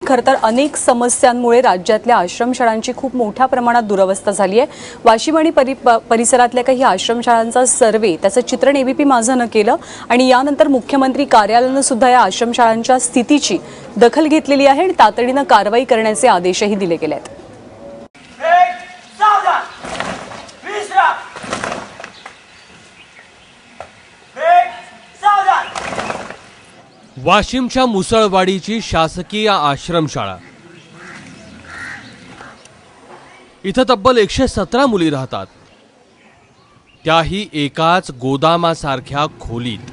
खरं तर अनेक समस्यांमुळे राज्यातल्या आश्रमशाळांची खूप मोठ्या प्रमाणात दुरवस्था झाली आहे। वाशिम आणि परिसरातल्या काही आश्रमशाळांचा सर्वे त्याचं चित्रण एबीपी माझानं केलं आणि यानंतर मुख्यमंत्री कार्यालयानं सुद्धा या आश्रमशाळांच्या स्थितीची दखल घेतलेली आहे आणि तातडीनं कारवाई करण्याचे आदेशही दिले गेले आहेत। वाशिमच्या मुसळवाडीची शासकीय आश्रमशाळा, इथं तब्बल 117 मुली राहतात, त्याही एकाच गोदामासारख्या खोलीत।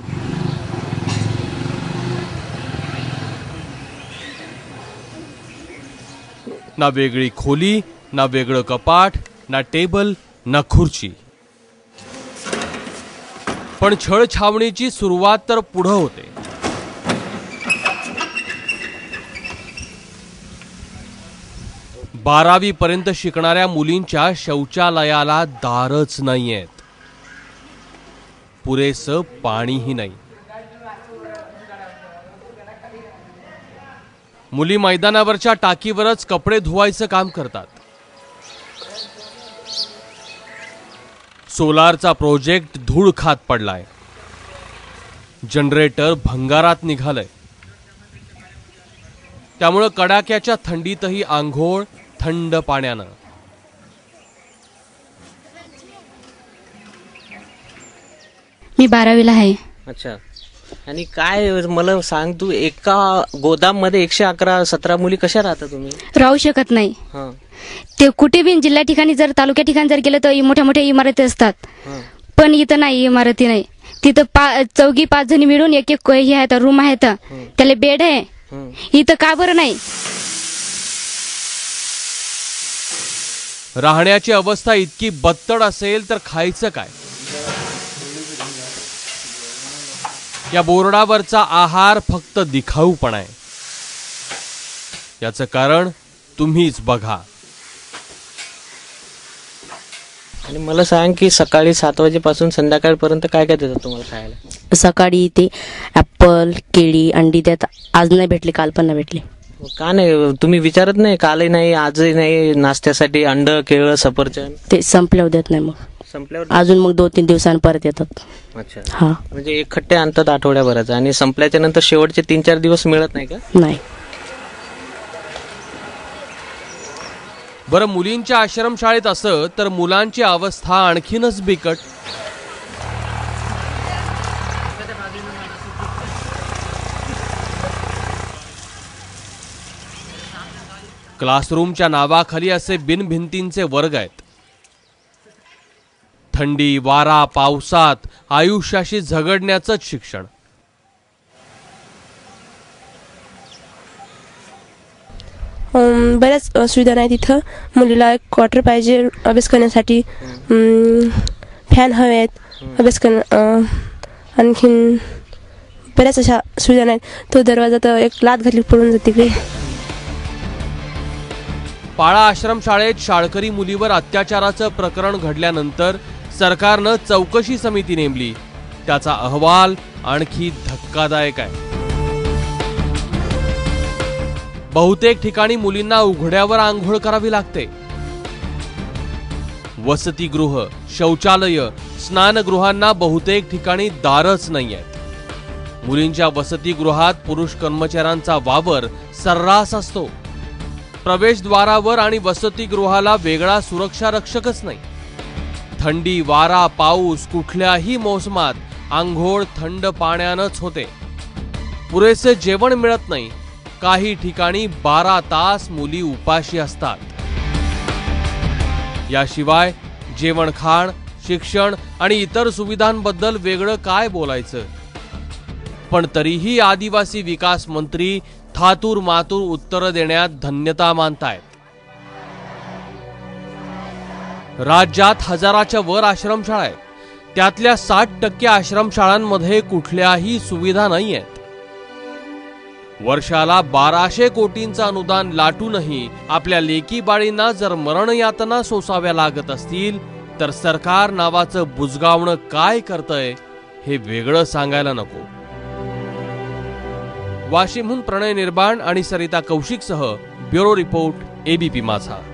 ना वेगळी खोली, ना वेगळं कपाट, ना टेबल, ना खुर्ची। पण छळछावणीची सुरुवात तर पुढं होते। 12वी पर्यंत शिकणाऱ्या मुलींच्या शौचालयाला दारच नाहीयेत, पुरेसं पाणीही नाही। मुली मैदानावरच्या टाकीवरच कपडे धुवायचं काम करतात। सोलारचा प्रोजेक्ट धूळ खात पडलाय, जनरेटर भंगारात निघालंय, त्यामुळे कडाक्याच्या थंडीतही आंघोळ थंड पाण्यानं। मी 12वीला आहे। अच्छा, आणि काय मला सांग, तू एका गोदाम मध्ये 111-17 मुली कशा राहता तुम्ही? राहू शकत नाही। ते कुठे बी जिल्हा ठिकाणी जर तालुक्या ठिकाणी जर गेलं तर मोठ्या मोठ्या इमारती असतात, पण इथं नाही, इमारती नाही। तिथं चौघी 5 जणी मिळून एक एक हे आहेत, रूम आहेत, त्याला बेड आहे। इथं का बरं नाही? राहण्याची अवस्था इतकी बत्तड असेल तर खायचं काय? या बोर्डावरचा आहार फक्त दिखाऊपणा आहे। याचं कारण तुम्हीच बघा। आणि मला सांग की सकाळी 7 वाजेपासून संध्याकाळपर्यंत काय काय देतात तुम्हाला खायला? सकाळी ते ॲपल, केळी, अंडी देतात। आज नाही भेटले, काल पण नाही भेटले। का नाही? तुम्ही विचारत नाही? कालही नाही, आजही नाही, नाश्त्यासाठी अंड, केळं, सफरचंद? ते संपल्यावर देत नाही, मग संपल्यावर अजून मग 2-3 दिवसांनी परत येतात। अच्छा, हा, म्हणजे एक खट्टे आणतात आठवड्याभराचा आणि संपल्याच्या नंतर शेवटचे 3-4 दिवस मिळत नाही का? नाही। बरं, मुलींच्या आश्रमशाळेत असं तर मुलांची अवस्था आणखीनच बिकट। क्लासरूमच्या नावाखाली असे बिनभिंतींचे वर्ग आहेत। थंडी, वारा, पावसात आयुष्याशी झगडण्याचंच शिक्षण। बऱ्याच सुविधा नाही तिथं। मुलीला एक क्वार्टर पाहिजे अभ्यास करण्यासाठी, फॅन हवे आहेत अभ्यास आणखीन बऱ्याच अशा सुविधा नाहीत। तो दरवाजा तर एक लात घातली पडून जाते तिकडे। पाळा आश्रमशाळेत शाळकरी मुलीवर अत्याचाराचं प्रकरण घडल्यानंतर सरकारनं चौकशी समिती नेमली। त्याचा अहवाल आणखी धक्कादायक आहे। बहुतेक ठिकाणी मुलींना उघड्यावर आंघोळ करावी लागते। वसतिगृह, शौचालय, स्नानगृहांना बहुतेक ठिकाणी दारच नाहीयेत। मुलींच्या वसतिगृहात पुरुष कर्मचाऱ्यांचा वावर सर्रास असतो। प्रवेशद्वारावर आणि वसतिगृहाला वेगळा सुरक्षा रक्षकच नाही। थंडी, वारा, पाऊस कुठल्याही मोसमात आंघोळ थंड पाण्यानंच होते। पुरेसे जेवण मिळत नाही। काही ठिकाणी 12 तास मुली उपाशी असतात। याशिवाय जेवणखाण, शिक्षण आणि इतर सुविधांबद्दल वेगळं काय बोलायचं? पण तरीही आदिवासी विकास मंत्री थातूर मातूर उत्तर देण्यात धन्यता मानतायत। राज्यात हजाराच्या वर आश्रमशाळा आहेत, त्यातल्या 60% आश्रमशाळांमध्ये कुठल्याही सुविधा नाहीयेत। वर्षाला 1200 कोटींचं अनुदान लाटूनही आपल्या लेकी बाळींना जर मरण यातना सोसाव्या लागत असतील तर सरकार नावाचं बुजगावणं काय करतंय हे वेगळं सांगायला नको। वाशिमहून प्रणय निर्बाण आणि सरिता कौशिकसह ब्युरो रिपोर्ट एबीपी माझा.